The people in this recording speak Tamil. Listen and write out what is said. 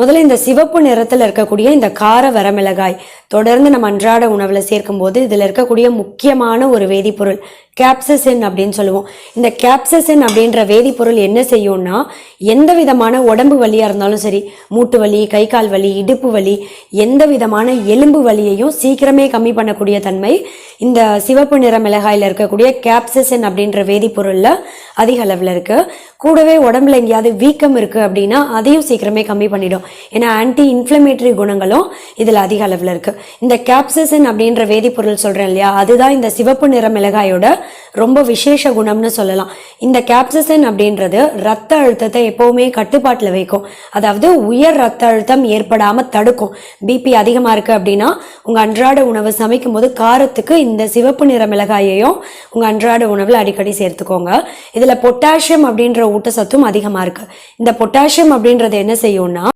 முதல்ல இந்த சிவப்பு நிறத்தில் இருக்கக்கூடிய இந்த கார வரமிளகாய் தொடர்ந்து நம்ம அன்றாட உணவில் சேர்க்கும் போது இதில் இருக்கக்கூடிய முக்கியமான ஒரு வேதிப்பொருள் கேப்சசின் அப்படின்னு சொல்லுவோம். இந்த கேப்சசின் அப்படின்ற வேதிப்பொருள் என்ன செய்யும்னா, எந்த விதமான உடம்பு வலியாக இருந்தாலும் சரி, மூட்டு வலி, கை கால் வலி, இடுப்பு வலி, எந்த விதமான எலும்பு வலியையும் சீக்கிரமே கம்மி பண்ணக்கூடிய தன்மை இந்த சிவப்பு நிற மிளகாயில் இருக்கக்கூடிய கேப்சசின் அப்படின்ற வேதிப்பொருளில் அதிக அளவில் இருக்குது. கூடவே உடம்புல எங்கேயாவது வீக்கம் இருக்குது அப்படின்னா அதையும் சீக்கிரமே கம்மி பண்ணிடும். ஏன்னா ஆன்டி இன்ஃப்ளமேட்டரி குணங்களும் இதில் அதிக அளவில் இருக்குது. இந்த கேப்சசின் அப்படின்ற வேதிப்பொருள் சொல்கிறேன் இல்லையா, அதுதான் இந்த சிவப்பு நிற மிளகாயோட ரொம்ப விசேஷ குணம்னு சொல்லலாம். இந்த கேப்சசின் அப்படின்றது ரத்த அழுத்தத்தை எப்பவுமே கட்டுப்பாட்டில் வைக்கும். அதாவது உயர் ரத்த அழுத்தம் ஏற்படாமல் தடுக்கும். பிபி அதிகமாக இருக்குது அப்படின்னா உங்கள் அன்றாட உணவு சமைக்கும் போது காரத்துக்கு இந்த சிவப்பு நிற மிளகாயையும் உங்கள் அன்றாட உணவில் அடிக்கடி சேர்த்துக்கோங்க. இதில் பொட்டாசியம் அப்படின்ற ஊட்டச்சத்தும் அதிகமாக இருக்குது. இந்த பொட்டாசியம் அப்படின்றது என்ன செய்யும்னா